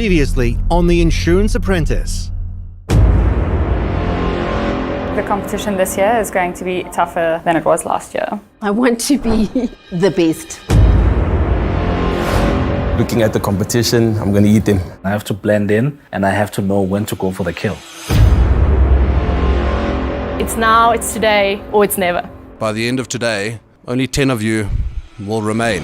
Previously on The Insurance Apprentice. The competition this year is going to be tougher than it was last year. I want to be the best. Looking at the competition, I'm going to eat them. I have to blend in and I have to know when to go for the kill. It's now, it's today, or it's never. By the end of today, only 10 of you will remain.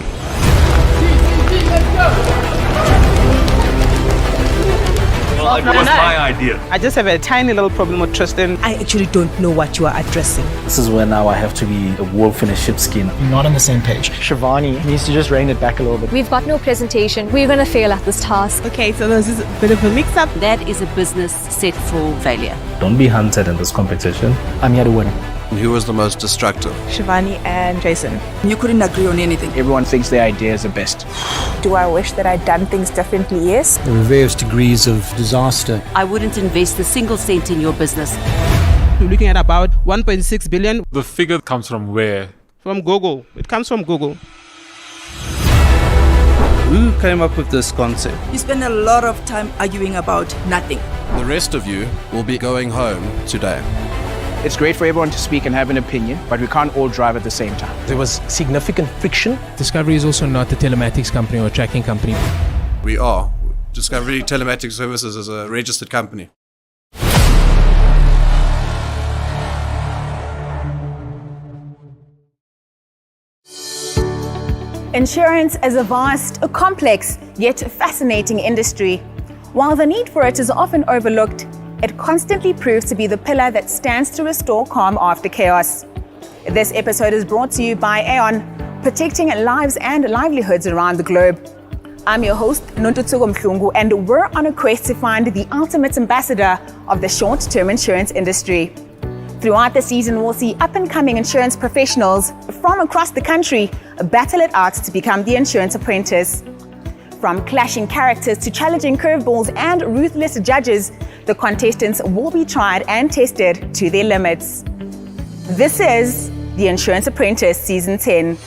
Well, it was my idea. I just have a tiny little problem with Tristan. I actually don't know what you are addressing. This is where now I have to be a wolf in a sheepskin. You're not on the same page. Shivani needs to just rein it back a little bit. We've got no presentation. We're going to fail at this task. Okay, so this is a bit of a mix-up. That is a business set for failure. Don't be hunted in this competition. I'm here to win. Who was the most destructive? Shivani and Jason. You couldn't agree on anything. Everyone thinks their idea is the best. Do I wish that I'd done things differently? Yes. There were various degrees of disaster. I wouldn't invest a single cent in your business. We're looking at about 1.6 billion. The figure comes from where? From Google. It comes from Google. Who came up with this concept? You spend a lot of time arguing about nothing. The rest of you will be going home today. It's great for everyone to speak and have an opinion, but we can't all drive at the same time. There was significant friction. Discovery is also not a telematics company or a tracking company. We are. Discovery Telematics Services is a registered company. Insurance is a vast, a complex, yet fascinating industry. While the need for it is often overlooked, it constantly proves to be the pillar that stands to restore calm after chaos. This episode is brought to you by Aon, protecting lives and livelihoods around the globe. I'm your host, Nontutsugo Mhlungu, and we're on a quest to find the ultimate ambassador of the short-term insurance industry. Throughout the season, we'll see up-and-coming insurance professionals from across the country battle it out to become the insurance apprentice. From clashing characters to challenging curveballs and ruthless judges, the contestants will be tried and tested to their limits. This is The Insurance Apprentice Season 10.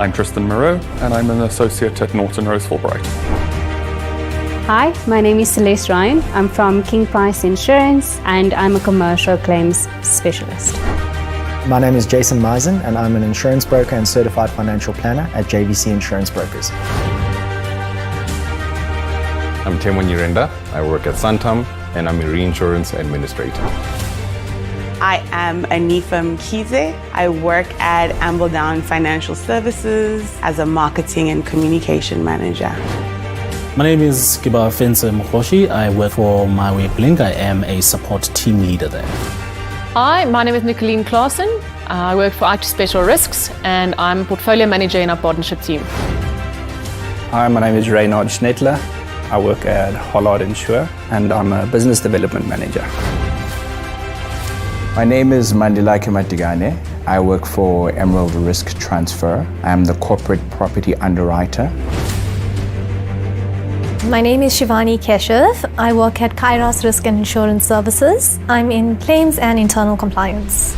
I'm Tristan Moreau, and I'm an associate at Norton Rose Fulbright. Hi, my name is Celeste Ryan. I'm from King Price Insurance and I'm a commercial claims specialist. My name is Jason Meisen, and I'm an insurance broker and certified financial planner at JVC Insurance Brokers. I'm Temwa Nyirenda. I work at Santam, and I'm a reinsurance administrator. I am Anifam Kize. I work at Ambledown Financial Services as a marketing and communication manager. My name is Kiba Fense Mukhoshi. I work for MyWayBlink. I am a support team leader there. Hi, my name is Nicoline Claassen. I work for IT Special Risks and I'm a portfolio manager in our partnership team. Hi, my name is Reynard Schnettler. I work at Hollard Insure, and I'm a business development manager. My name is Mandela Matigane. I work for Emerald Risk Transfer. I am the corporate property underwriter. My name is Shivani Keshav. I work at Kairos Risk and Insurance Services. I'm in claims and internal compliance.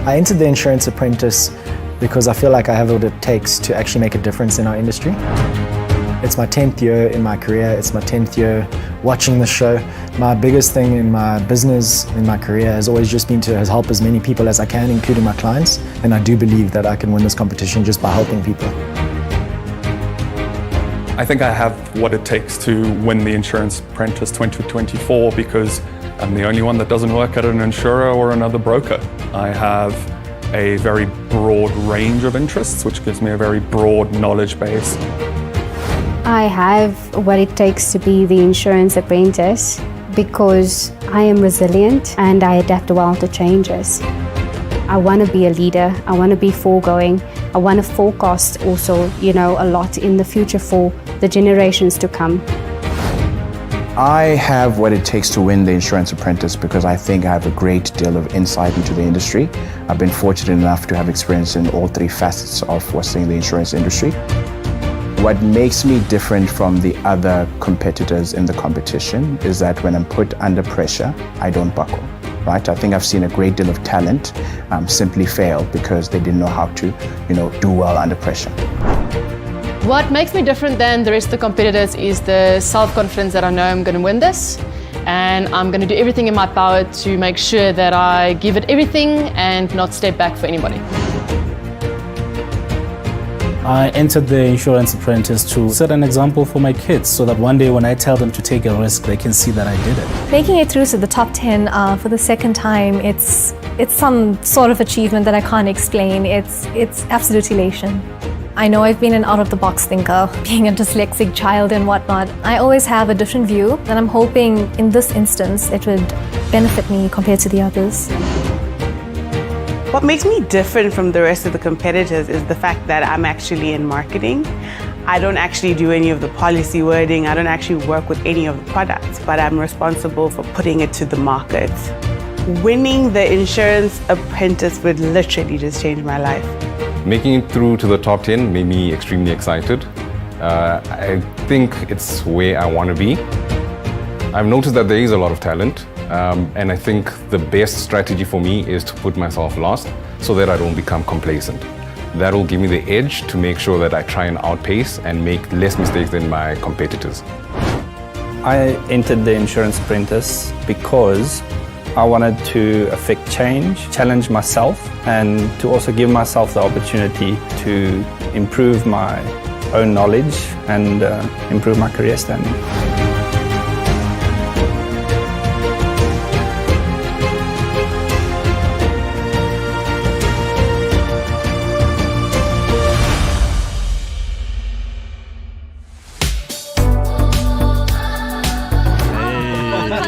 I entered the Insurance Apprentice because I feel like I have what it takes to actually make a difference in our industry. It's my 10th year in my career. It's my 10th year watching the show. My biggest thing in my business, in my career, has always just been to help as many people as I can, including my clients. And I do believe that I can win this competition just by helping people. I think I have what it takes to win the Insurance Apprentice 2024 because I'm the only one that doesn't work at an insurer or another broker. I have a very broad range of interests, which gives me a very broad knowledge base. I have what it takes to be the insurance apprentice because I am resilient and I adapt well to changes. I want to be a leader. I want to be foregoing. I want to forecast also, a lot in the future for the generations to come. I have what it takes to win the Insurance Apprentice because I think I have a great deal of insight into the industry. I've been fortunate enough to have experience in all three facets of what's in the insurance industry. What makes me different from the other competitors in the competition is that when I'm put under pressure, I don't buckle, right? I think I've seen a great deal of talent simply fail because they didn't know how to, do well under pressure. What makes me different than the rest of the competitors is the self-confidence that I know I'm going to win this. And I'm going to do everything in my power to make sure that I give it everything and not step back for anybody. I entered the Insurance Apprentice to set an example for my kids so that one day when I tell them to take a risk, they can see that I did it. Making it through to the top 10 for the second time, it's some sort of achievement that I can't explain. It's absolute elation. I know I've been an out-of-the-box thinker, being a dyslexic child and whatnot. I always have a different view, and I'm hoping in this instance it would benefit me compared to the others. What makes me different from the rest of the competitors is the fact that I'm actually in marketing. I don't actually do any of the policy wording. I don't actually work with any of the products, but I'm responsible for putting it to the market. Winning the Insurance Apprentice would literally just change my life. Making it through to the top 10 made me extremely excited. I think it's where I want to be. I've noticed that there is a lot of talent. And I think the best strategy for me is to put myself last so that I don't become complacent. That will give me the edge to make sure that I try and outpace and make less mistakes than my competitors. I entered the Insurance Apprentice because I wanted to affect change, challenge myself, and to also give myself the opportunity to improve my own knowledge and improve my career standing.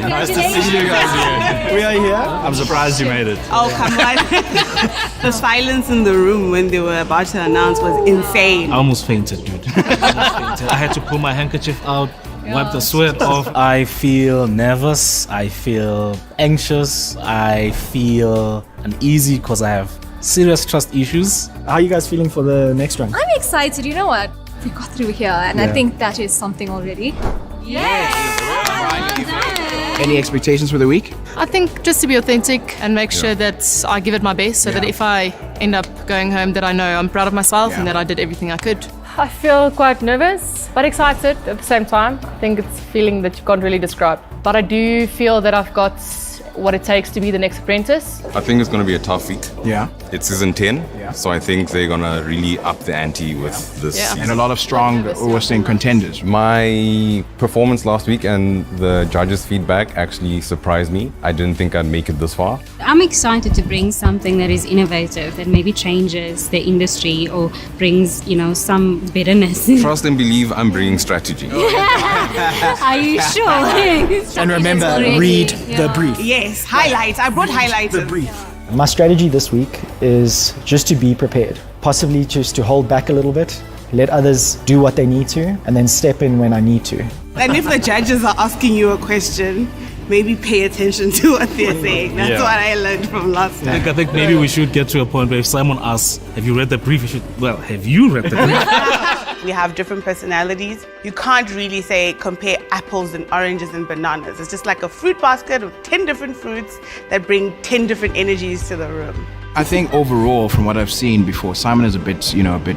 Nice to see you guys here. We are here. I'm surprised you made it. Oh, come on. The silence in the room when they were about to announce was insane. I almost fainted, dude. I had to pull my handkerchief out, wipe the sweat off. I feel nervous. I feel anxious. I feel uneasy because I have serious trust issues. How are you guys feeling for the next round? I'm excited. You know what? We got through here, and I think that is something already. Any expectations for the week? I think just to be authentic and make sure that I give it my best so that if I end up going home that I know I'm proud of myself and that I did everything I could. I feel quite nervous but excited at the same time. I think it's a feeling that you can't really describe. But I do feel that I've got what it takes to be the next apprentice. I think it's going to be a tough week. Yeah. It's season 10, so I think they're going to really up the ante with this season. And a lot of strong, we're saying, contenders. My performance last week and the judges' feedback actually surprised me. I didn't think I'd make it this far. I'm excited to bring something that is innovative, that maybe changes the industry or brings, some betterness. Trust and believe I'm bringing strategy. Are you sure? And remember, read the brief. Yes, highlights. I brought highlights. The brief. My strategy this week is just to be prepared, possibly just to hold back a little bit, let others do what they need to, and then step in when I need to. And if the judges are asking you a question, maybe pay attention to what they're saying. That's what I learned from last time. I think maybe we should get to a point where if someone asks, have you read the brief? Have you read the brief? We have different personalities. You can't really say compare apples and oranges and bananas. It's just like a fruit basket with 10 different fruits that bring 10 different energies to the room. I think overall, from what I've seen before, Simon is a bit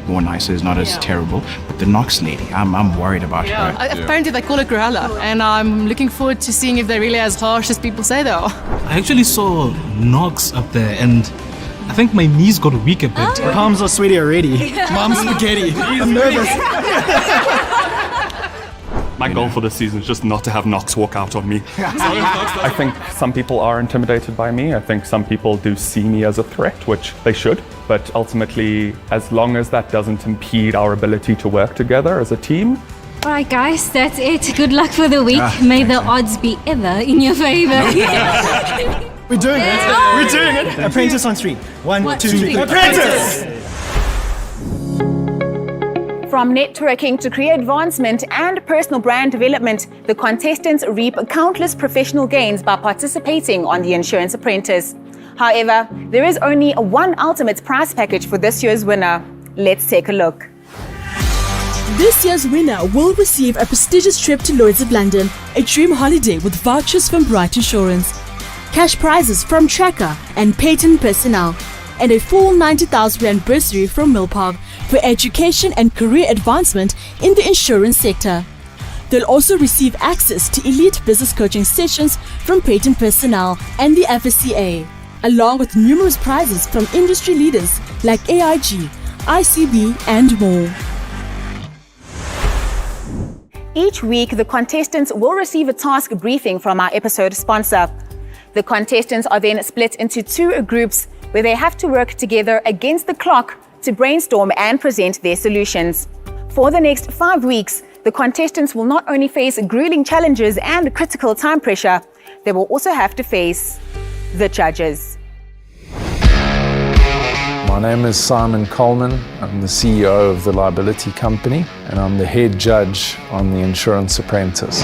more nicer. Is not as terrible. But the Knox lady, I'm worried about her. Apparently they call it Gorilla, and I'm looking forward to seeing if they're really as harsh as people say they are. I actually saw Knox up there and I think my knees got weak a bit. Palms are sweaty already. Mom's spaghetti. I'm nervous. My goal for this season is just not to have Knox walk out on me. I think some people are intimidated by me. I think some people do see me as a threat, which they should. But ultimately, as long as that doesn't impede our ability to work together as a team. All right, guys, that's it. Good luck for the week. May the odds be ever in your favor. We're doing it. We're doing it. Apprentice on 3. 1, 2, 3. Apprentice! From networking to career advancement and personal brand development, the contestants reap countless professional gains by participating on The Insurance Apprentice. However, there is only one ultimate prize package for this year's winner. Let's take a look. This year's winner will receive a prestigious trip to Lloyd's of London, a dream holiday with vouchers from Bright Insurance, cash prizes from Tracker and Payton Personnel, and a full 90,000 Rand bursary from Milpark for education and career advancement in the insurance sector. They'll also receive access to elite business coaching sessions from Payton Personnel and the FSCA, along with numerous prizes from industry leaders like AIG, ICB, and more. Each week, the contestants will receive a task briefing from our episode sponsor. The contestants are then split into two groups where they have to work together against the clock to brainstorm and present their solutions. For the next 5 weeks, the contestants will not only face grueling challenges and critical time pressure, they will also have to face the judges. My name is Simon Coleman. I'm the CEO of the Liability Company, and I'm the head judge on The Insurance Apprentice.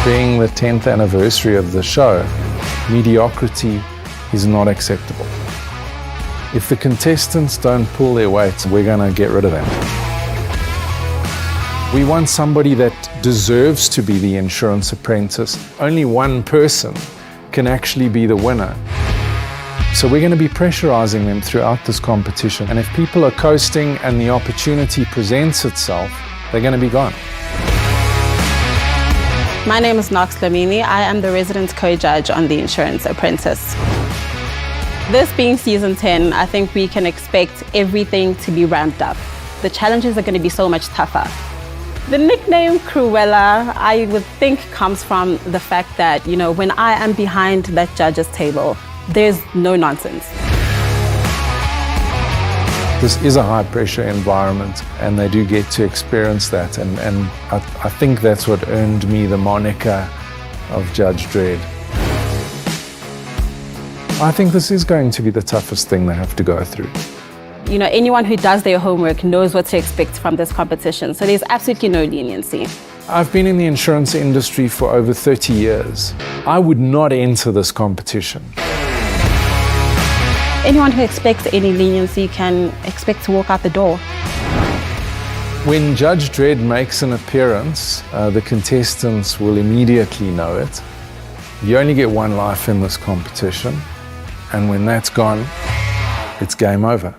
Being the 10th anniversary of the show, mediocrity is not acceptable. If the contestants don't pull their weight, we're going to get rid of them. We want somebody that deserves to be the Insurance Apprentice. Only one person can actually be the winner. So we're going to be pressurizing them throughout this competition. And if people are coasting and the opportunity presents itself, they're going to be gone. My name is Nox Dlamini. I am the resident co-judge on The Insurance Apprentice. This being season 10, I think we can expect everything to be ramped up. The challenges are going to be so much tougher. The nickname Cruella, I would think, comes from the fact that, when I am behind that judge's table, there's no nonsense. This is a high-pressure environment, and they do get to experience that. And I think that's what earned me the moniker of Judge Dredd. I think this is going to be the toughest thing they have to go through. Anyone who does their homework knows what to expect from this competition, so there's absolutely no leniency. I've been in the insurance industry for over 30 years. I would not enter this competition. Anyone who expects any leniency can expect to walk out the door. When Judge Dredd makes an appearance, the contestants will immediately know it. You only get one life in this competition, and when that's gone, it's game over.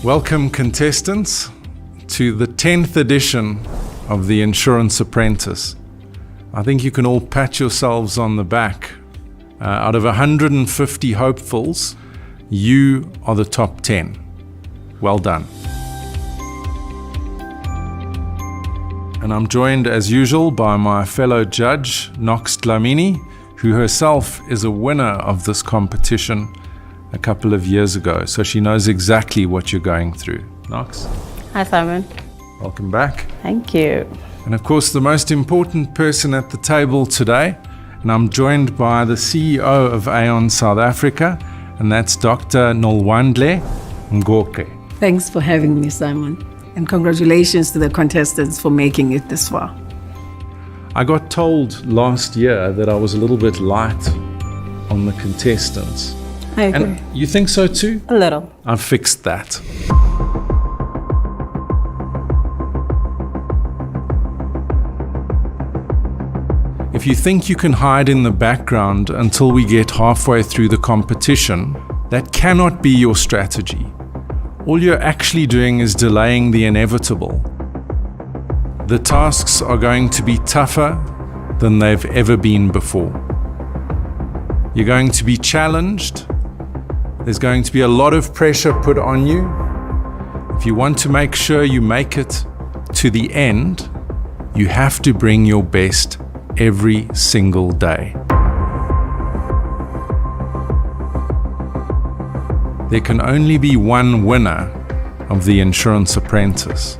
Welcome, contestants, to the 10th edition of The Insurance Apprentice. I think you can all pat yourselves on the back. Out of 150 hopefuls, you are the top 10. Well done. And I'm joined, as usual, by my fellow judge, Nox Dlamini, who herself is a winner of this competition a couple of years ago, so she knows exactly what you're going through. Nox? Hi, Simon. Welcome back. Thank you. And of course, the most important person at the table today, and I'm joined by the CEO of Aon South Africa, and that's Dr. Nolwandle Mgoke. Thanks for having me, Simon. And congratulations to the contestants for making it this far. I got told last year that I was a little bit light on the contestants. I agree. And you think so too? A little. I've fixed that. If you think you can hide in the background until we get halfway through the competition, that cannot be your strategy. All you're actually doing is delaying the inevitable. The tasks are going to be tougher than they've ever been before. You're going to be challenged. There's going to be a lot of pressure put on you. If you want to make sure you make it to the end, you have to bring your best every single day. There can only be one winner of The Insurance Apprentice.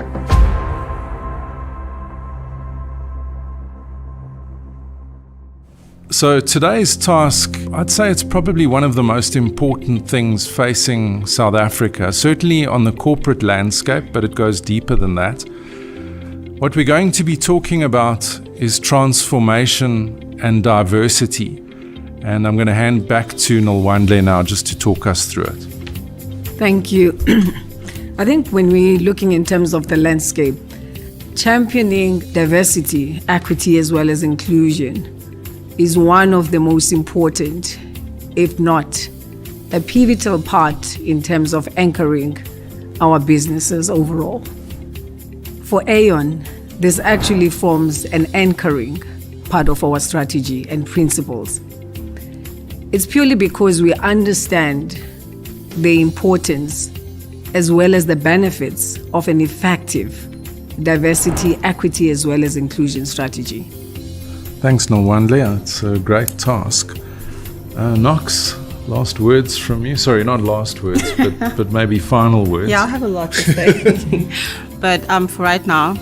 So today's task, I'd say it's probably one of the most important things facing South Africa, certainly on the corporate landscape, but it goes deeper than that. What we're going to be talking about is transformation and diversity. And I'm going to hand back to Nolwandle now just to talk us through it. Thank you. I think when we're looking in terms of the landscape, championing diversity, equity, as well as inclusion is one of the most important, if not a pivotal part in terms of anchoring our businesses overall. For Aon, this actually forms an anchoring part of our strategy and principles. It's purely because we understand the importance as well as the benefits of an effective diversity, equity, as well as inclusion strategy. Thanks, Nolwandle. It's a great task. Knox, last words from you? Sorry, not last words, but maybe final words. Yeah, I have a lot to say. But for right now,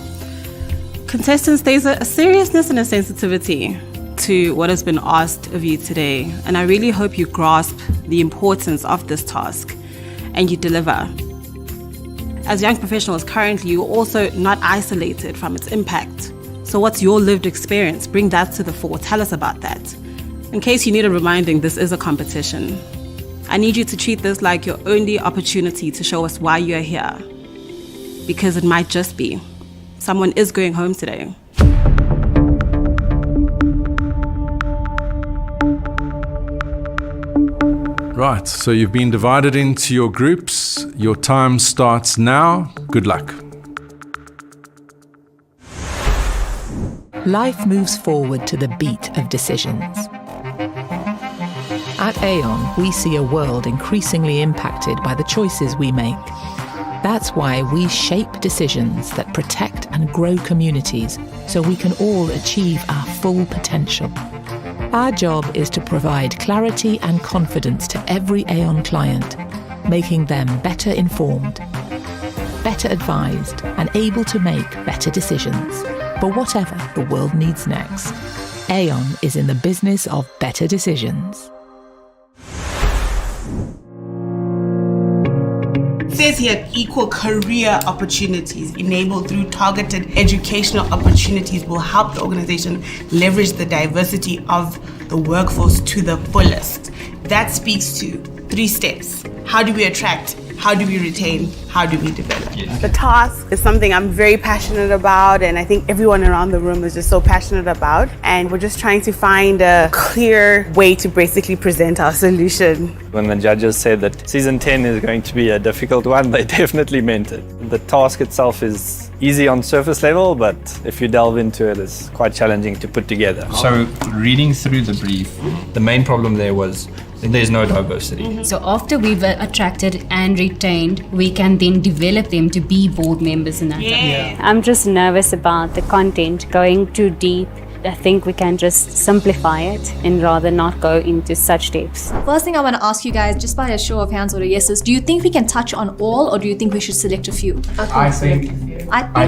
contestants, there's a seriousness and a sensitivity to what has been asked of you today. And I really hope you grasp the importance of this task and you deliver. As young professionals currently, you're also not isolated from its impact. So what's your lived experience? Bring that to the fore. Tell us about that. In case you need a reminding, this is a competition. I need you to treat this like your only opportunity to show us why you're here. Because it might just be. Someone is going home today. Right, so you've been divided into your groups. Your time starts now. Good luck. Life moves forward to the beat of decisions. At Aon, we see a world increasingly impacted by the choices we make. That's why we shape decisions that protect and grow communities so we can all achieve our full potential. Our job is to provide clarity and confidence to every Aon client, making them better informed, better advised, and able to make better decisions for whatever the world needs next. Aon is in the business of better decisions. It says here, equal career opportunities enabled through targeted educational opportunities will help the organization leverage the diversity of the workforce to the fullest. That speaks to 3 steps. How do we attract? How do we retain? How do we develop? The task is something I'm very passionate about, and I think everyone around the room is just so passionate about. And we're just trying to find a clear way to basically present our solution. When the judges said that season 10 is going to be a difficult one, they definitely meant it. The task itself is easy on surface level, but if you delve into it, it's quite challenging to put together. So reading through the brief, the main problem there was there's no diversity. So after we've attracted and retained, we can then develop them to be board members in that. I'm just nervous about the content going too deep. I think we can just simplify it and rather not go into such depths. First thing I want to ask you guys, just by a show of hands or a yeses, do you think we can touch on all, or do you think we should select a few? I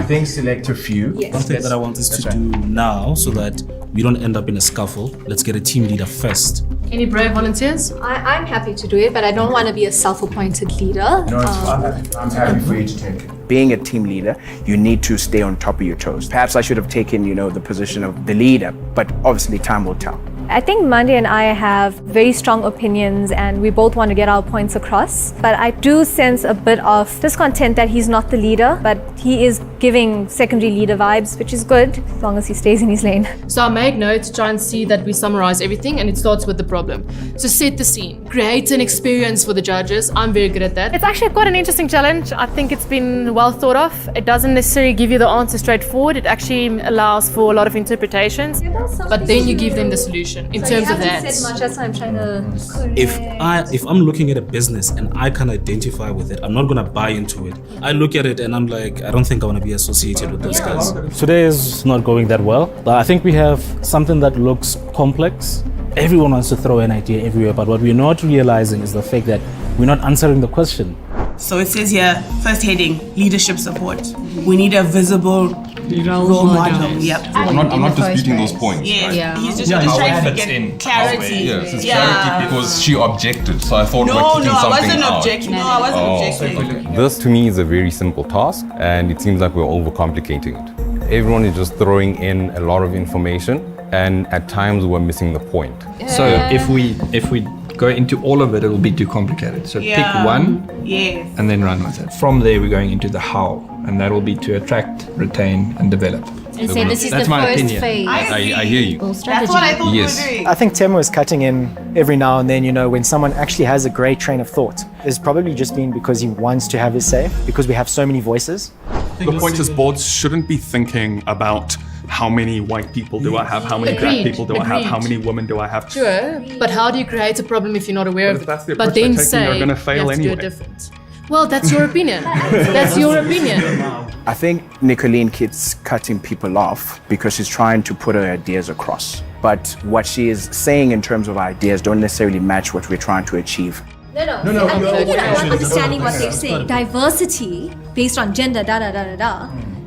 think select a few. Yes. One thing that I want us to do now, so that we don't end up in a scuffle, let's get a team leader first. Any brave volunteers? I'm happy to do it, but I don't want to be a self-appointed leader. No, it's fine. I'm happy for you to take it. Being a team leader, you need to stay on top of your toes. Perhaps I should have taken, the position of the leader, but obviously time will tell. I think Mandy and I have very strong opinions and we both want to get our points across. But I do sense a bit of discontent that he's not the leader, but he is giving secondary leader vibes, which is good as long as he stays in his lane. So I made notes to try and see that we summarize everything, and it starts with the problem. So set the scene. Create an experience for the judges. I'm very good at that. It's actually quite an interesting challenge. I think it's been well thought of. It doesn't necessarily give you the answer straightforward. It actually allows for a lot of interpretations. But then you give them the solution in terms of that. Said much, that's why I'm trying to. If I'm looking at a business and I can identify with it, I'm not gonna buy into it. I look at it and I'm like, I don't think I want to be associated with those guys. Today is not going that well. But I think we have something that looks complex. Everyone wants to throw an idea everywhere, but what we're not realizing is the fact that we're not answering the question. So it says here, first heading, leadership support. We need a visible Role model. Yep. I'm not disputing those points. Yes. Right? Yeah. He's just Yeah, trying how to it fits get in. clarity. Yes, it's clarity because she objected. So I thought we're No, keeping I something wasn't out. objecting. No, I wasn't objecting. This to me is a very simple task, and it seems like we're overcomplicating it. Everyone is just throwing in a lot of information, and at times we're missing the point. So if we go into all of it, it'll be too complicated. So pick one, Yes. and then run with it. From there, we're going into the how, and that will be to attract, retain, and develop. And say this is That's the my first opinion. phase. I hear you. Or That's strategy. what I thought Yes. we were doing. I think Tim was cutting in every now and then, when someone actually has a great train of thought. It's probably just been because he wants to have his say, because we have so many voices. The point is, boards shouldn't be thinking about how many white people do I have, how many black Agreed, people do I have, how agreed. many women do I have. Sure, but how do you create a problem if you're not aware of if that's the it? approach But then they're taking, say they're gonna fail you have to do anyway. it different. Well, that's your opinion. That's your opinion. I think Nicolene keeps cutting people off because she's trying to put her ideas across. But what she is saying in terms of ideas don't necessarily match what we're trying to achieve. No. I'm not understanding what they're saying. Diversity based on gender,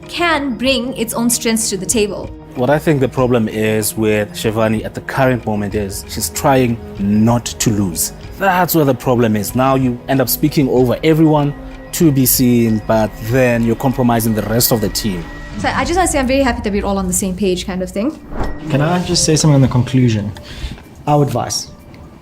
can bring its own strengths to the table. What I think the problem is with Shivani at the current moment is she's trying not to lose. That's where the problem is. Now you end up speaking over everyone to be seen, but then you're compromising the rest of the team. So I just want to say I'm very happy that we're all on the same page kind of thing. Can I just say something on the conclusion? Our advice,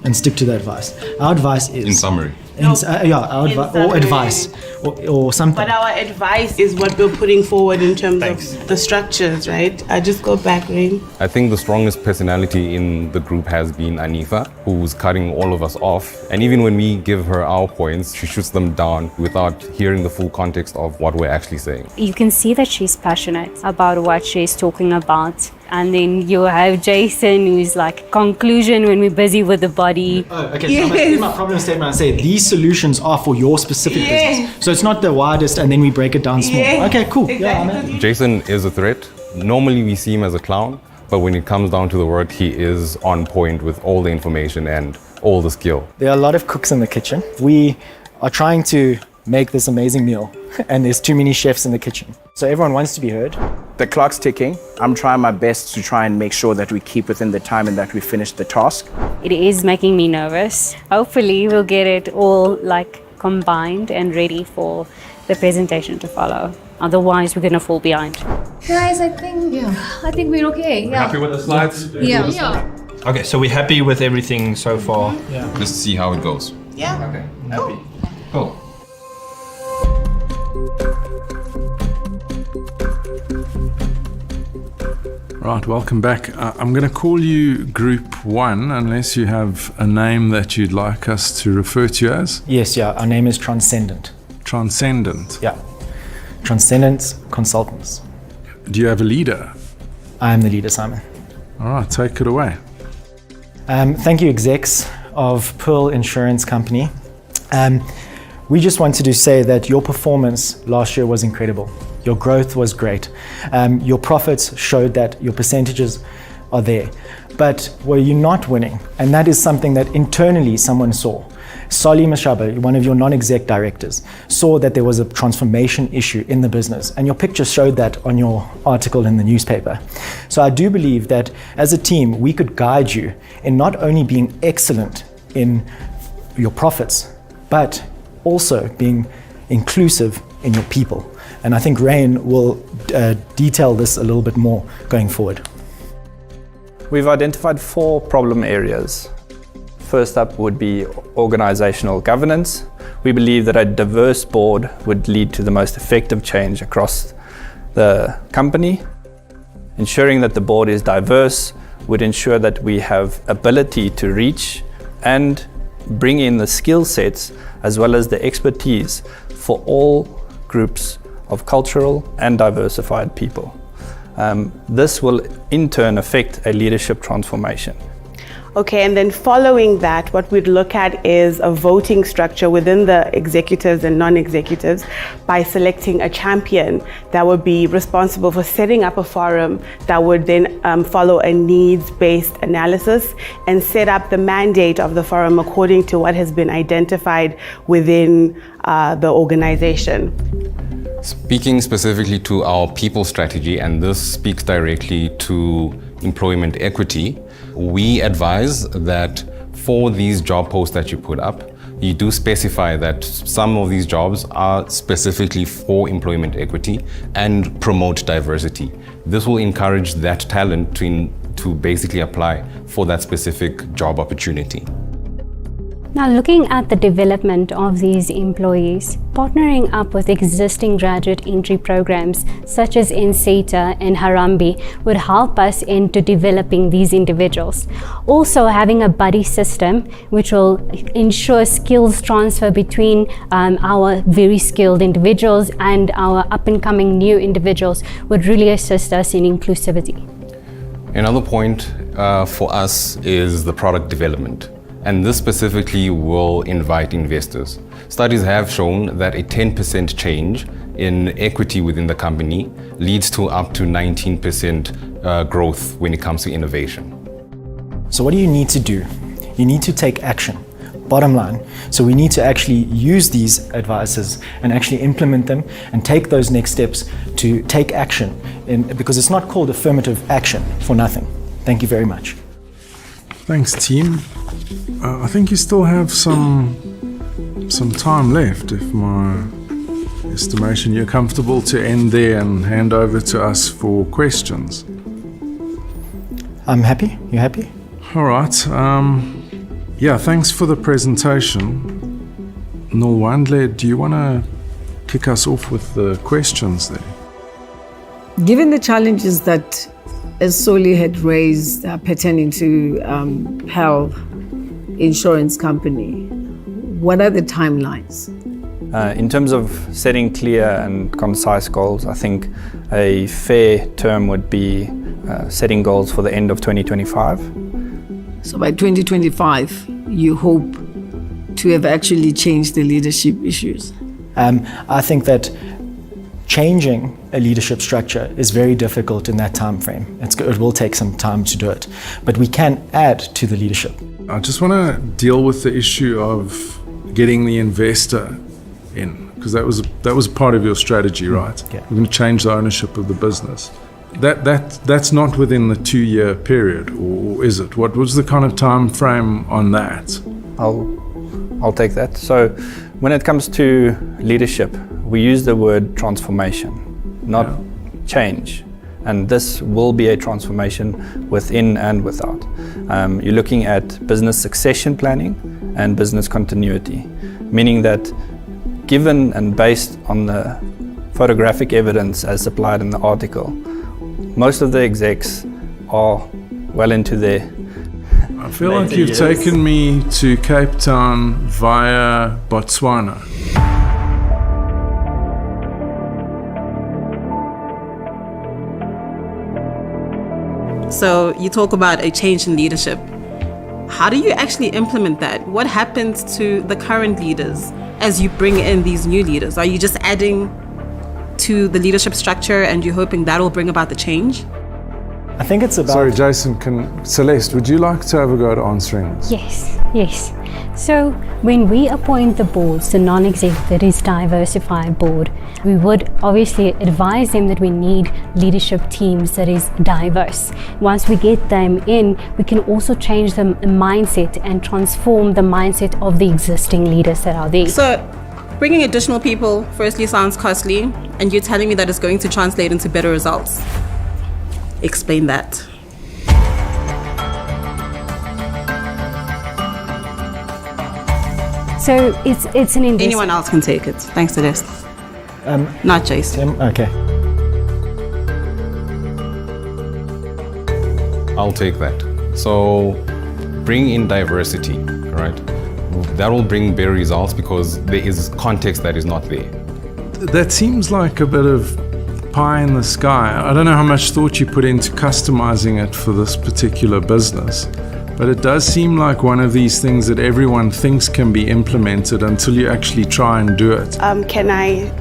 and stick to the advice. Our advice is... In summary. Our advice, or something. But our advice is what we're putting forward in terms of the structures, right? I just go back, Rain. I think the strongest personality in the group has been Anifa, who's cutting all of us off. And even when we give her our points, she shoots them down without hearing the full context of what we're actually saying. You can see that she's passionate about what she's talking about. And then you have Jason, who's like, conclusion when we're busy with the body. Okay, so in my problem statement, I say these solutions are for your specific business. So it's not the widest, and then we break it down small. Okay, cool. Yeah, Jason is a threat. Normally we see him as a clown, but when it comes down to the work, he is on point with all the information and all the skill. There are a lot of cooks in the kitchen. We are trying to make this amazing meal, and there's too many chefs in the kitchen. So everyone wants to be heard. The clock's ticking. I'm trying my best to try and make sure that we keep within the time and that we finish the task. It is making me nervous. Hopefully we'll get it all combined and ready for the presentation to follow. Otherwise we're gonna fall behind. Guys, I think we're okay. Yeah. Happy with the slides? Yeah. Okay, so we're happy with everything so far. Yeah. Just see how it goes. Yeah. Okay. Happy. Cool. Right, welcome back. I'm going to call you Group 1 unless you have a name that you'd like us to refer to you as. Yes, our name is Transcendent. Transcendent? Yeah. Transcendent Consultants. Do you have a leader? I am the leader, Simon. All right, take it away. Thank you, execs of Pearl Insurance Company. We just wanted to say that your performance last year was incredible. Your growth was great. Your profits showed that your percentages are there. But were you not winning? And that is something that internally someone saw. Sali Mashaba, one of your non-exec directors, saw that there was a transformation issue in the business, and your picture showed that on your article in the newspaper. So I do believe that as a team, we could guide you in not only being excellent in your profits, but also being inclusive in your people. And I think Rain will detail this a little bit more going forward. We've identified 4 problem areas. First up would be organizational governance. We believe that a diverse board would lead to the most effective change across the company. Ensuring that the board is diverse would ensure that we have ability to reach and bring in the skill sets as well as the expertise for all groups of cultural and diversified people. This will in turn affect a leadership transformation. Okay, and then following that, what we'd look at is a voting structure within the executives and non-executives by selecting a champion that would be responsible for setting up a forum that would then follow a needs-based analysis and set up the mandate of the forum according to what has been identified within the organization. Speaking specifically to our people strategy, and this speaks directly to employment equity, we advise that for these job posts that you put up, you do specify that some of these jobs are specifically for employment equity and promote diversity. This will encourage that talent to basically apply for that specific job opportunity. Now, looking at the development of these employees, partnering up with existing graduate entry programs such as NSETA and Harambee would help us into developing these individuals. Also, having a buddy system which will ensure skills transfer between our very skilled individuals and our up-and-coming new individuals would really assist us in inclusivity. Another point for us is the product development. And this specifically will invite investors. Studies have shown that a 10% change in equity within the company leads to up to 19% growth when it comes to innovation. So what do you need to do? You need to take action, bottom line. So we need to actually use these advices and actually implement them and take those next steps to take action, because it's not called affirmative action for nothing. Thank you very much. Thanks, team. I think you still have some time left, if my estimation. You're comfortable to end there and hand over to us for questions? I'm happy. You happy? All right. Yeah, thanks for the presentation. Nolwandle, do you want to kick us off with the questions there? Given the challenges that Soli had raised pertaining to health insurance company, what are the timelines? In terms of setting clear and concise goals, I think a fair term would be setting goals for the end of 2025. So by 2025, you hope to have actually changed the leadership issues? I think that changing a leadership structure is very difficult in that time frame. It will take some time to do it, but we can add to the leadership. I just want to deal with the issue of getting the investor in, because that was part of your strategy, right? Yeah. We're going to change the ownership of the business. That's not within the 2-year period, or is it? What was the kind of time frame on that? I'll take that. So when it comes to leadership, we use the word transformation, not change. And this will be a transformation within and without. You're looking at business succession planning and business continuity, meaning that given and based on the photographic evidence as supplied in the article, most of the execs are well into their I feel like you've taken me to Cape Town via Botswana. So you talk about a change in leadership. How do you actually implement that? What happens to the current leaders as you bring in these new leaders? Are you just adding to the leadership structure and you're hoping that will bring about the change? I think it's about... Sorry, Jason, Celeste, would you like to have a go at answering this? Yes. So when we appoint the boards, the non-executive diversified board, we would obviously advise them that we need leadership teams that is diverse. Once we get them in, we can also change the mindset and transform the mindset of the existing leaders that are there. So bringing additional people firstly sounds costly, and you're telling me that it's going to translate into better results. Explain that. So it's an investment. Anyone else can take it. Thanks to this. Not Jason. Okay. I'll take that. So bring in diversity, right? That will bring better results because there is context that is not there. That seems like a bit of pie in the sky. I don't know how much thought you put into customizing it for this particular business, but it does seem like one of these things that everyone thinks can be implemented until you actually try and do it. Can I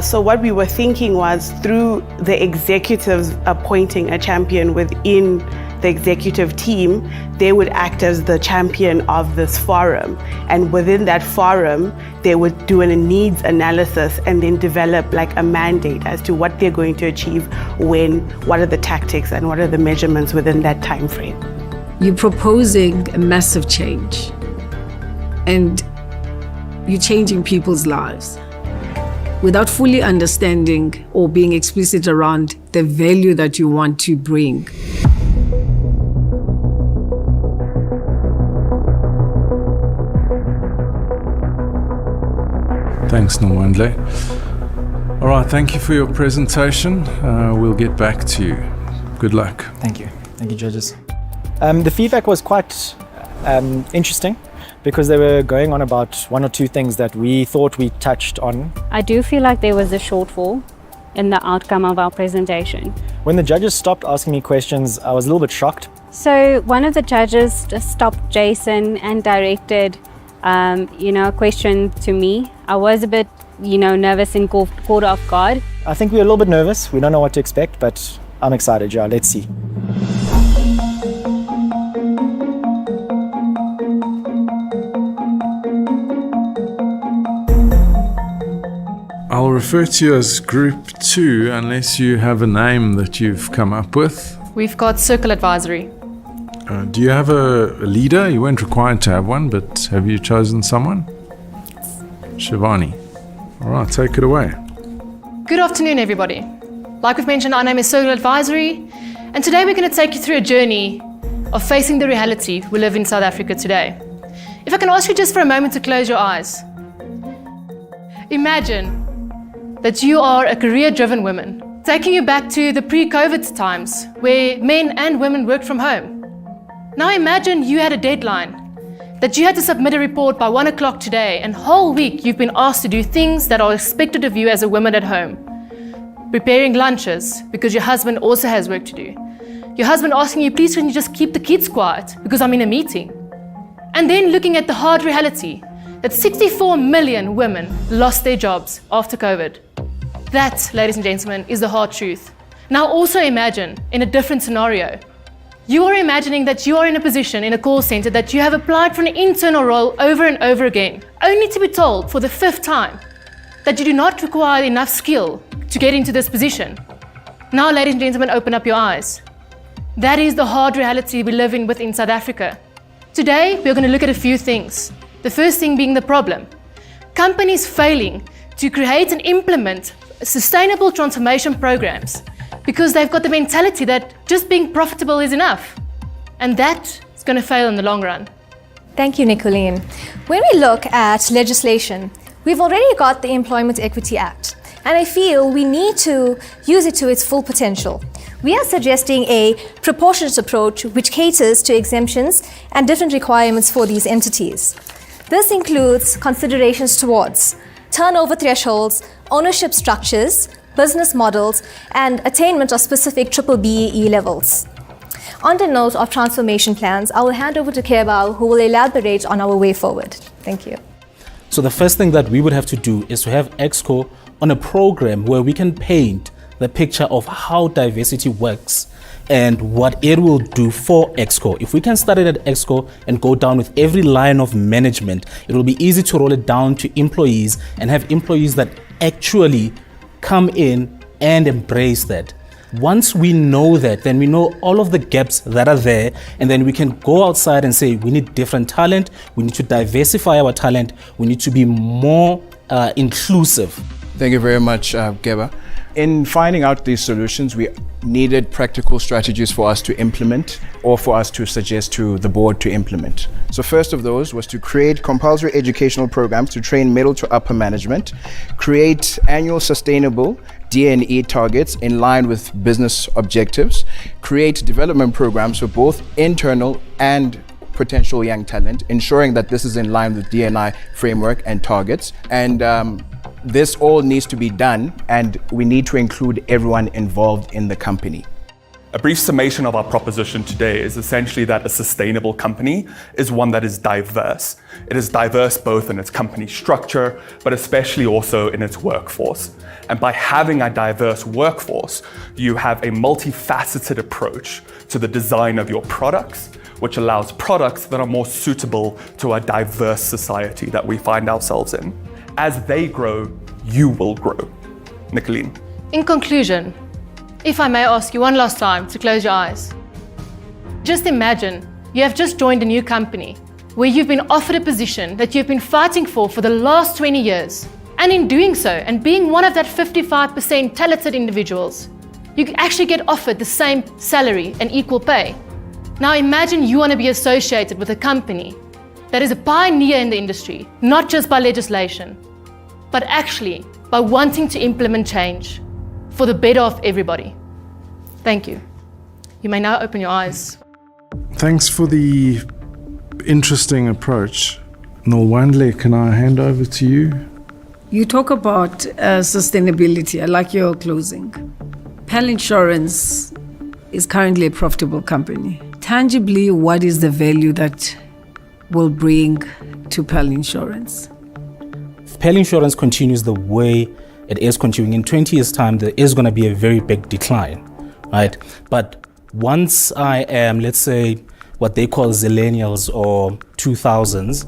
so what we were thinking was through the executives appointing a champion within the executive team, they would act as the champion of this forum. And within that forum, they would do a needs analysis and then develop like a mandate as to what they're going to achieve when, what are the tactics and what are the measurements within that time frame. You're proposing a massive change and you're changing people's lives without fully understanding or being explicit around the value that you want to bring. Thanks, Nwandle. All right, thank you for your presentation. We'll get back to you. Good luck. Thank you. Thank you, judges. The feedback was quite interesting because they were going on about one or two things that we thought we touched on. I do feel like there was a shortfall in the outcome of our presentation. When the judges stopped asking me questions, I was a little bit shocked. So one of the judges just stopped Jason and directed a question to me. I was a bit, nervous and caught off guard. I think we were a little bit nervous. We don't know what to expect, but I'm excited, yeah, let's see. I'll refer to you as Group 2 unless you have a name that you've come up with. We've got Circle Advisory. Do you have a leader? You weren't required to have one, but have you chosen someone? Shivani. All right, take it away. Good afternoon, everybody. Like we've mentioned, our name is Circle Advisory, and today we're going to take you through a journey of facing the reality we live in South Africa today. If I can ask you just for a moment to close your eyes. Imagine that you are a career-driven woman, taking you back to the pre-COVID times where men and women worked from home. Now imagine you had a deadline, that you had to submit a report by 1 o'clock today, and whole week you've been asked to do things that are expected of you as a woman at home. Preparing lunches because your husband also has work to do. Your husband asking you, please can you just keep the kids quiet because I'm in a meeting. And then looking at the hard reality that 64 million women lost their jobs after COVID. That, ladies and gentlemen, is the hard truth. Now also imagine, in a different scenario, you are imagining that you are in a position in a call center that you have applied for an internal role over and over again, only to be told for the 5th time that you do not require enough skill to get into this position. Now, ladies and gentlemen, open up your eyes. That is the hard reality we live in within South Africa. Today, we're going to look at a few things. The first thing being the problem. Companies failing to create and implement sustainable transformation programs because they've got the mentality that just being profitable is enough. And that is going to fail in the long run. Thank you, Nicolene. When we look at legislation, we've already got the Employment Equity Act, and I feel we need to use it to its full potential. We are suggesting a proportionate approach which caters to exemptions and different requirements for these entities. This includes considerations towards turnover thresholds, ownership structures, business models, and attainment of specific BBBEE levels. On the note of transformation plans, I will hand over to Kebao, who will elaborate on our way forward. Thank you. So the first thing that we would have to do is to have Exco on a program where we can paint the picture of how diversity works and what it will do for Exco. If we can start it at Exco and go down with every line of management, it will be easy to roll it down to employees and have employees that actually come in and embrace that. Once we know that, then we know all of the gaps that are there, and then we can go outside and say we need different talent, we need to diversify our talent, we need to be more inclusive. Thank you very much, Geba. In finding out these solutions, we needed practical strategies for us to implement or for us to suggest to the board to implement. So first of those was to create compulsory educational programs to train middle to upper management, create annual sustainable D&E targets in line with business objectives, create development programs for both internal and potential young talent, ensuring that this is in line with D&I framework and targets. And this all needs to be done, and we need to include everyone involved in the company. A brief summation of our proposition today is essentially that a sustainable company is one that is diverse. It is diverse both in its company structure, but especially also in its workforce. And by having a diverse workforce, you have a multifaceted approach to the design of your products, which allows products that are more suitable to a diverse society that we find ourselves in. As they grow, you will grow. Nicoline. In conclusion, if I may ask you one last time to close your eyes. Just imagine you have just joined a new company where you've been offered a position that you've been fighting for the last 20 years. And in doing so, and being one of that 55% talented individuals, you actually get offered the same salary and equal pay. Now imagine you want to be associated with a company that is a pioneer in the industry, not just by legislation, but actually by wanting to implement change for the better of everybody. Thank you. You may now open your eyes. Thanks for the interesting approach. Nolwandle, can I hand over to you? You talk about sustainability. I like your closing. Pell Insurance is currently a profitable company. Tangibly, what is the value that will bring to Pell Insurance? If Pell Insurance continues the way it is continuing, in 20 years' time, there is going to be a very big decline, right? But once I am, let's say, what they call zillennials or 2000s,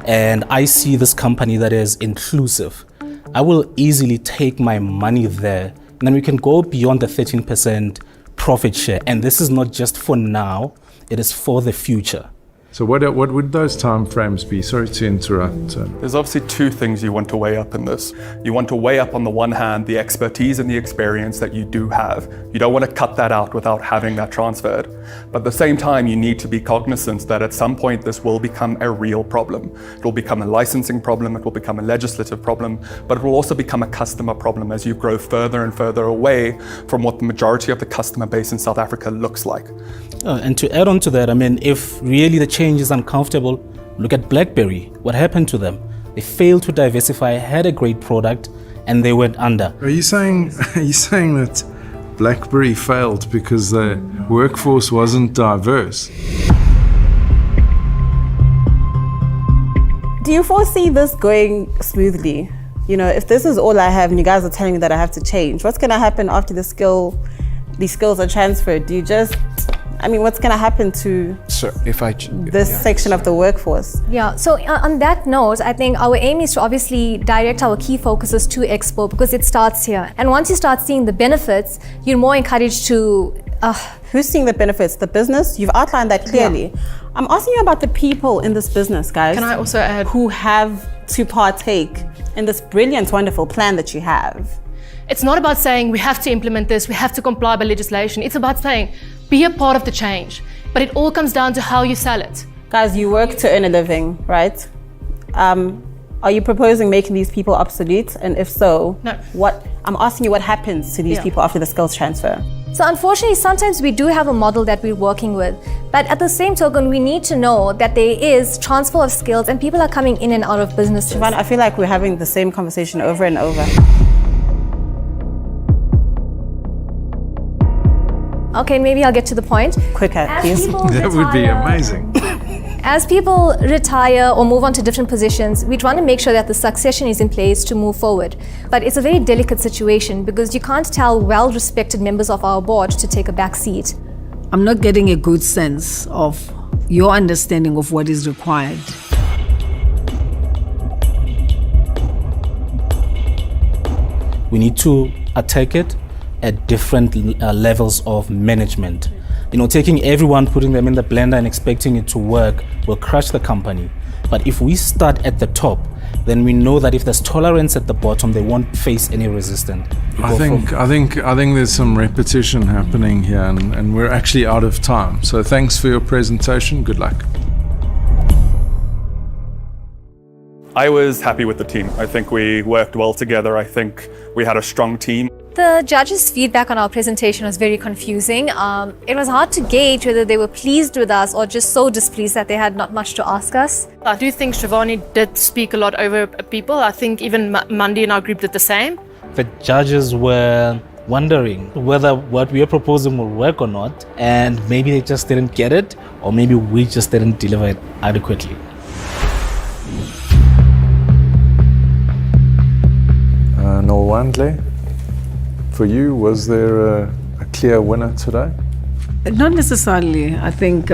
and I see this company that is inclusive, I will easily take my money there, and then we can go beyond the 13% profit share. And this is not just for now, it is for the future. So what would those time frames be? Sorry to interrupt. There's obviously two things you want to weigh up in this. You want to weigh up on the one hand the expertise and the experience that you do have. You don't want to cut that out without having that transferred. But at the same time, you need to be cognizant that at some point this will become a real problem. It will become a licensing problem, it will become a legislative problem, but it will also become a customer problem as you grow further and further away from what the majority of the customer base in South Africa looks like. And to add on to that, I mean, if really the change is uncomfortable, look at BlackBerry. What happened to them? They failed to diversify, had a great product, and they went under. Are you saying that BlackBerry failed because the workforce wasn't diverse? Do you foresee this going smoothly? You know, if this is all I have and you guys are telling me that I have to change, what's going to happen after these skills are transferred? Do you just, what's going to happen to this section of the workforce? Yeah, so on that note, I think our aim is to obviously direct our key focuses to Expo because it starts here. And once you start seeing the benefits, you're more encouraged to... Who's seeing the benefits? The business? You've outlined that clearly. Yeah. I'm asking you about the people in this business, guys. Can I also add? Who have to partake in this brilliant, wonderful plan that you have. It's not about saying we have to implement this, we have to comply by legislation. It's about saying, be a part of the change. But it all comes down to how you sell it. Guys, you work to earn a living, right? Are you proposing making these people obsolete? And if so, no. I'm asking you what happens to these people after the skills transfer? So unfortunately, sometimes we do have a model that we're working with. But at the same token, we need to know that there is transfer of skills and people are coming in and out of businesses. Siobhan, I feel like we're having the same conversation over and over. Okay, maybe I'll get to the point. Quicker, please. That would be amazing. As people retire or move on to different positions, we try to make sure that the succession is in place to move forward. But it's a very delicate situation because you can't tell well-respected members of our board to take a back seat. I'm not getting a good sense of your understanding of what is required. We need to attack it at different levels of management. You know, taking everyone, putting them in the blender and expecting it to work will crush the company. But if we start at the top, then we know that if there's tolerance at the bottom, they won't face any resistance. I think there's some repetition happening here, and we're actually out of time. So thanks for your presentation. Good luck. I was happy with the team. I think we worked well together. I think we had a strong team. The judges' feedback on our presentation was very confusing. It was hard to gauge whether they were pleased with us or just so displeased that they had not much to ask us. I do think Shivani did speak a lot over people. I think even Mandy in our group did the same. The judges were wondering whether what we are proposing will work or not, and maybe they just didn't get it, or maybe we just didn't deliver it adequately. Nolwandle, for you, was there a clear winner today? Not necessarily. I think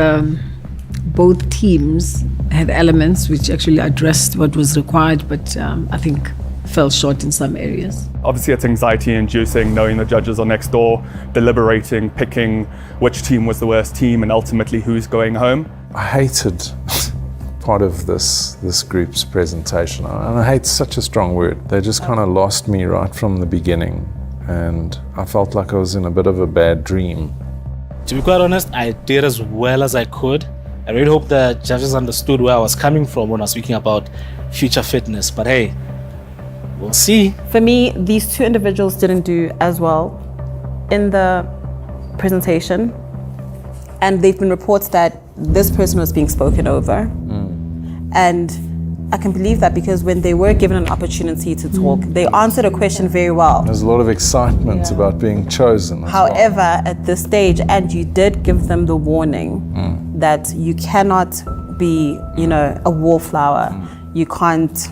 both teams had elements which actually addressed what was required, but I think fell short in some areas. Obviously, it's anxiety-inducing knowing the judges are next door, deliberating, picking which team was the worst team, and ultimately who's going home. I hated part of this group's presentation, and I hate such a strong word. They just kind of lost me right from the beginning, and I felt like I was in a bit of a bad dream. To be quite honest, I did as well as I could. I really hope the judges understood where I was coming from when I was speaking about future fitness, but hey, we'll see. For me, these two individuals didn't do as well in the presentation, and there've been reports that this person was being spoken over. And I can believe that because when they were given an opportunity to talk, they answered a question very well. There's a lot of excitement about being chosen. However, at this stage, and you did give them the warning that you cannot be, a wallflower. You can't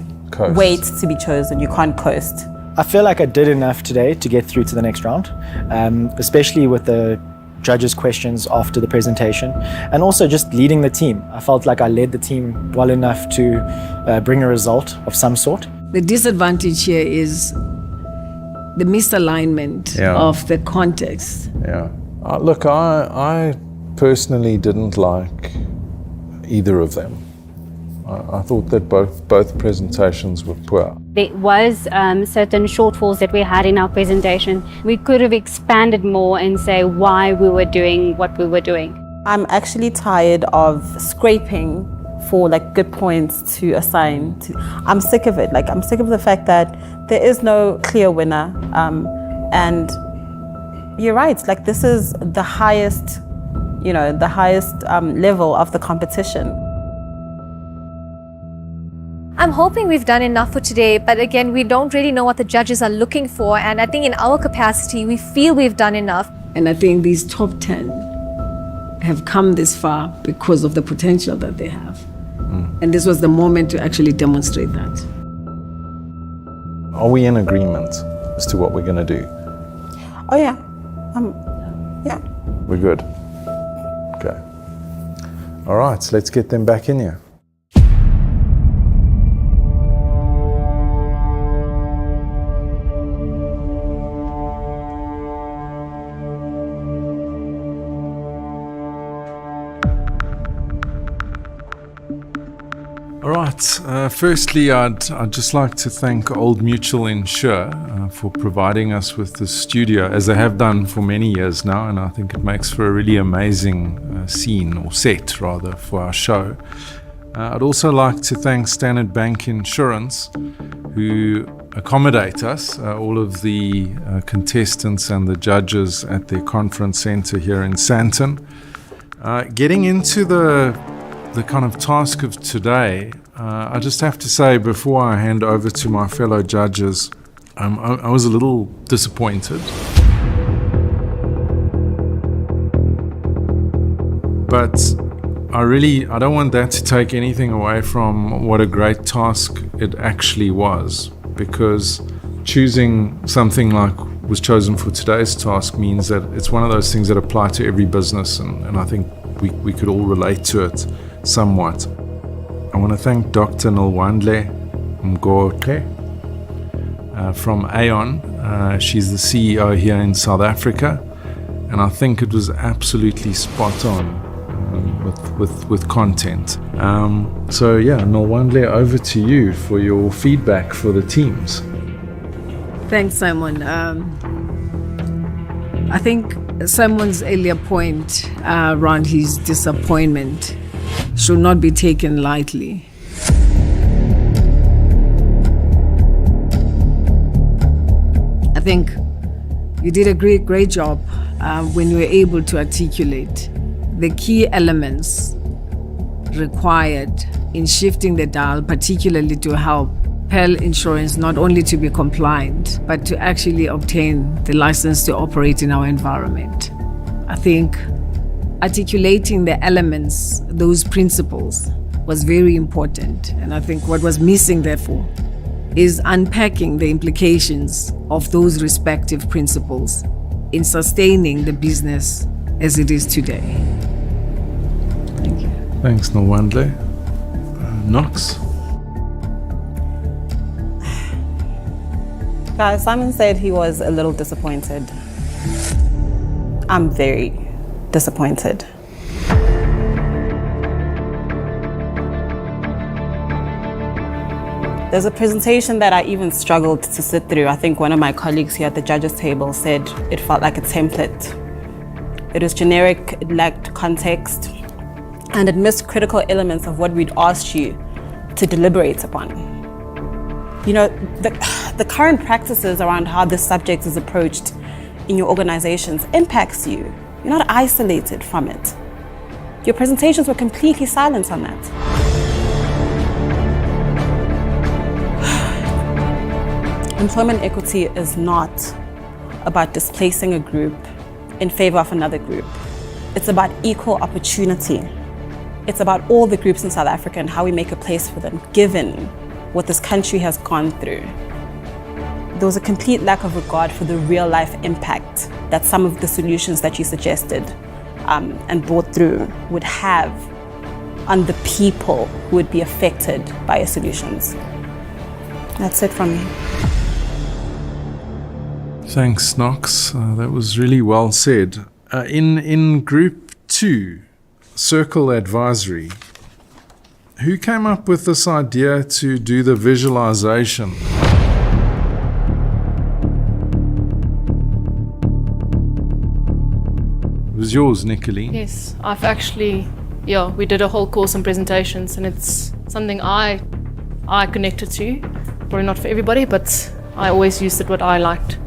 wait to be chosen. You can't coast. I feel like I did enough today to get through to the next round, especially with the judges' questions after the presentation, and also just leading the team. I felt like I led the team well enough to bring a result of some sort. The disadvantage here is the misalignment of the context. Yeah. Look, I personally didn't like either of them. I thought that both presentations were poor. There was certain shortfalls that we had in our presentation. We could have expanded more and say why we were doing what we were doing. I'm actually tired of scraping for good points to assign. I'm sick of it. I'm sick of the fact that there is no clear winner. And you're right. This is the highest, level of the competition. I'm hoping we've done enough for today, but again, we don't really know what the judges are looking for, and I think in our capacity, we feel we've done enough. And I think these top 10 have come this far because of the potential that they have. And this was the moment to actually demonstrate that. Are we in agreement as to what we're going to do? Oh yeah. Yeah. We're good. Okay. All right, so let's get them back in here. All right, firstly, I'd just like to thank Old Mutual Insure for providing us with the studio, as they have done for many years now, and I think it makes for a really amazing scene, or set rather, for our show. I'd also like to thank Standard Bank Insurance, who accommodate us, all of the contestants and the judges at their conference centre here in Sandton. Getting into the kind of task of today, I just have to say, before I hand over to my fellow judges, I was a little disappointed. But I don't want that to take anything away from what a great task it actually was, because choosing something like was chosen for today's task means that it's one of those things that apply to every business, and I think we could all relate to it somewhat. I want to thank Dr. Nolwandle Mgoke from Aon. She's the CEO here in South Africa, and I think it was absolutely spot on with content. So yeah, Nolwandle, over to you for your feedback for the teams. Thanks, Simon. I think Simon's earlier point around his disappointment should not be taken lightly. I think you did a great job when you were able to articulate the key elements required in shifting the dial, particularly to help Pell Insurance not only to be compliant, but to actually obtain the license to operate in our environment. I think articulating the elements, those principles, was very important. And I think what was missing, therefore, is unpacking the implications of those respective principles in sustaining the business as it is today. Thank you. Thanks, Nwandle. Knox? Guys, Simon said he was a little disappointed. I'm very disappointed. There's a presentation that I even struggled to sit through. I think one of my colleagues here at the judges' table said it felt like a template. It was generic, it lacked context, and it missed critical elements of what we'd asked you to deliberate upon. You know, the current practices around how this subject is approached in your organizations impacts you. You're not isolated from it. Your presentations were completely silent on that. Employment equity is not about displacing a group in favor of another group. It's about equal opportunity. It's about all the groups in South Africa and how we make a place for them, given what this country has gone through. There was a complete lack of regard for the real life impact that some of the solutions that you suggested and brought through would have on the people who would be affected by your solutions. That's it from me. Thanks, Knox. That was really well said. In Group 2, Circle Advisory, who came up with this idea to do the visualization? It was yours, Nicoline. Yes, I've actually, we did a whole course on presentations, and it's something I connected to. Probably not for everybody, but I always used it what I liked.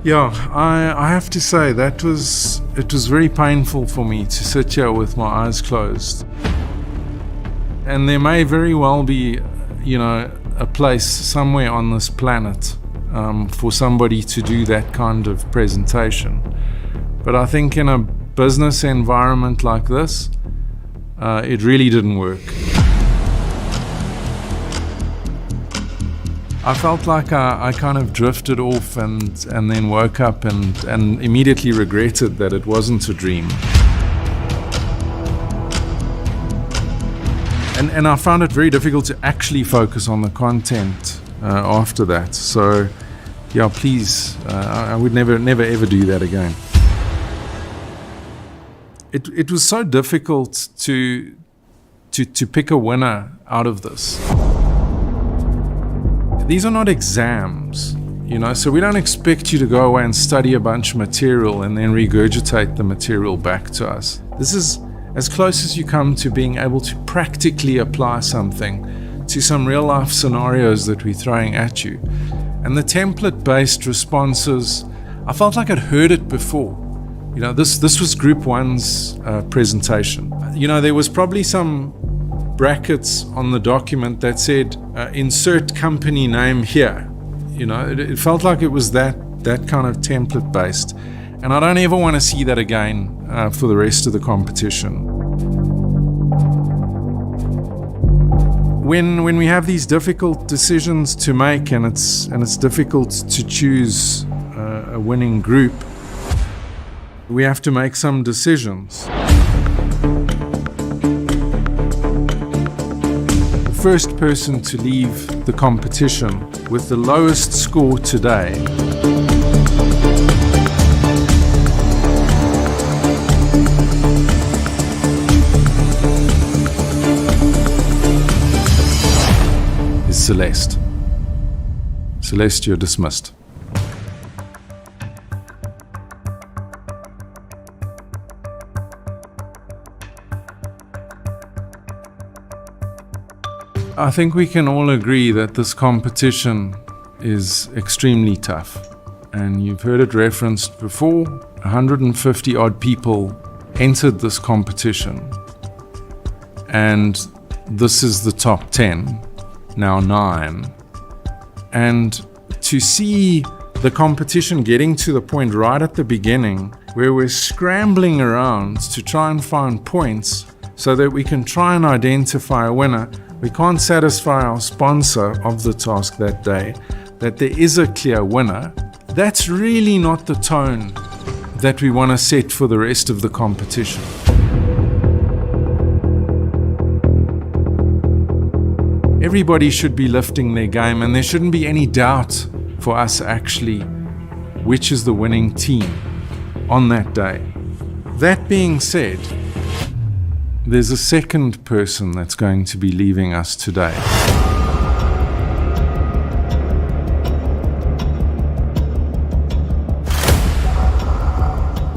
Yeah, I have to say it was very painful for me to sit here with my eyes closed. And there may very well be, a place somewhere on this planet for somebody to do that kind of presentation. But I think in a business environment like this, it really didn't work. I felt like I kind of drifted off and then woke up and immediately regretted that it wasn't a dream. And I found it very difficult to actually focus on the content after that. So, please, I would never ever do that again. It was so difficult to pick a winner out of this. These are not exams, so we don't expect you to go away and study a bunch of material and then regurgitate the material back to us. This is as close as you come to being able to practically apply something to some real life scenarios that we're throwing at you. And the template-based responses, I felt like I'd heard it before. This was Group 1's presentation. There was probably some brackets on the document that said insert company name here. It felt like it was that kind of template based, and I don't ever want to see that again for the rest of the competition. When we have these difficult decisions to make and it's difficult to choose a winning group, we have to make some decisions. First person to leave the competition with the lowest score today is Celeste. Celeste, you're dismissed. I think we can all agree that this competition is extremely tough. And you've heard it referenced before, 150 odd people entered this competition. And this is the top 10, now 9. And to see the competition getting to the point right at the beginning where we're scrambling around to try and find points so that we can try and identify a winner. We can't satisfy our sponsor of the task that day that there is a clear winner. That's really not the tone that we want to set for the rest of the competition. Everybody should be lifting their game, and there shouldn't be any doubt for us actually which is the winning team on that day. That being said, there's a second person that's going to be leaving us today.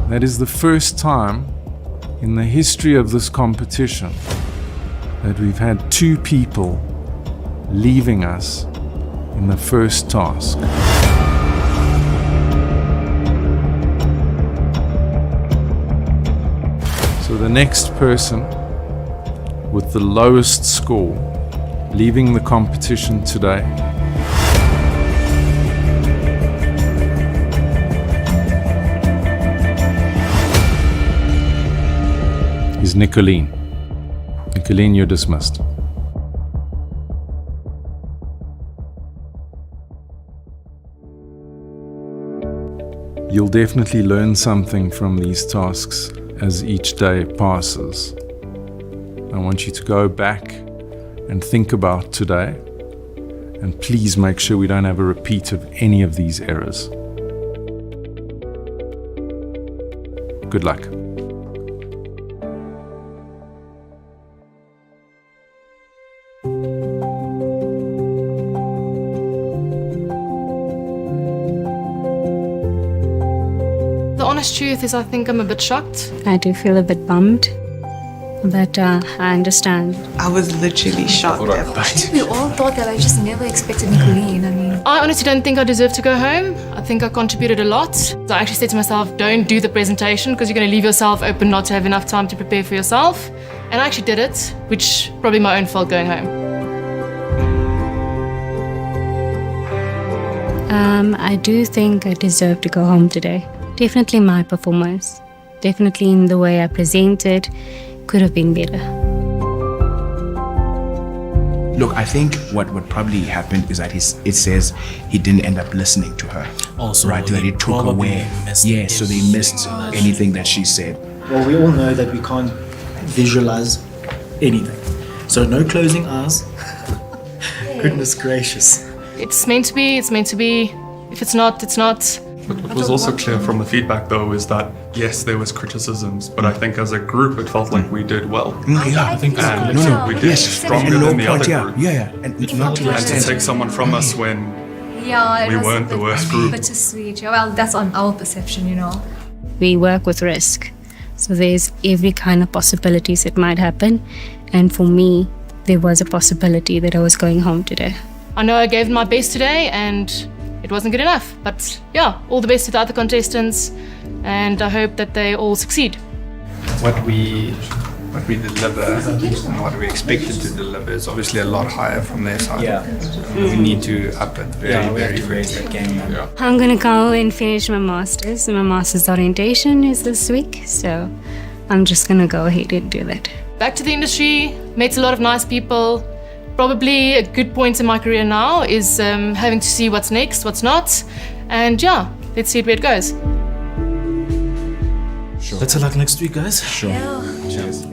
That is the first time in the history of this competition that we've had two people leaving us in the first task. So the next person with the lowest score leaving the competition today is Nicolene. Nicolene, you're dismissed. You'll definitely learn something from these tasks as each day passes. I want you to go back and think about today, and please make sure we don't have a repeat of any of these errors. Good luck. The honest truth is I think I'm a bit shocked. I do feel a bit bummed, but I understand. I was literally shocked. We all thought that. I just never expected Nicolene. I honestly don't think I deserve to go home. I think I contributed a lot. So I actually said to myself, don't do the presentation because you're going to leave yourself open not to have enough time to prepare for yourself. And I actually did it, which probably my own fault going home. I do think I deserve to go home today. Definitely my performance. Definitely in the way I presented. Could have been better. Look, I think what probably happened is that it says he didn't end up listening to her. Also, right, that he took away. Yeah, so they missed anything that she said. Well, we all know that we can't visualize anything. So no closing eyes. Goodness gracious. It's meant to be, it's meant to be. If it's not, it's not. What was also clear from the feedback, though, is that yes, there was criticisms, but I think as a group, it felt like we did well. I think and we did stronger than the other group. Yeah. And not to and to take someone from us when we weren't the worst group. Bittersweet. Well, that's on our perception, you know. We work with risk, so there's every kind of possibilities that might happen. And for me, there was a possibility that I was going home today. I know I gave my best today and it wasn't good enough, but yeah, all the best to the other contestants, and I hope that they all succeed. What we deliver and what we expected to deliver is obviously a lot higher from their side. Yeah. We need to up it very quickly. I'm gonna go and finish my master's. My master's orientation is this week, so I'm just gonna go ahead and do that. Back to the industry, met a lot of nice people. Probably a good point in my career now is having to see what's next, what's not, and yeah, let's see where it goes. Sure. Better luck next week, guys. Sure. Yeah. Cheers.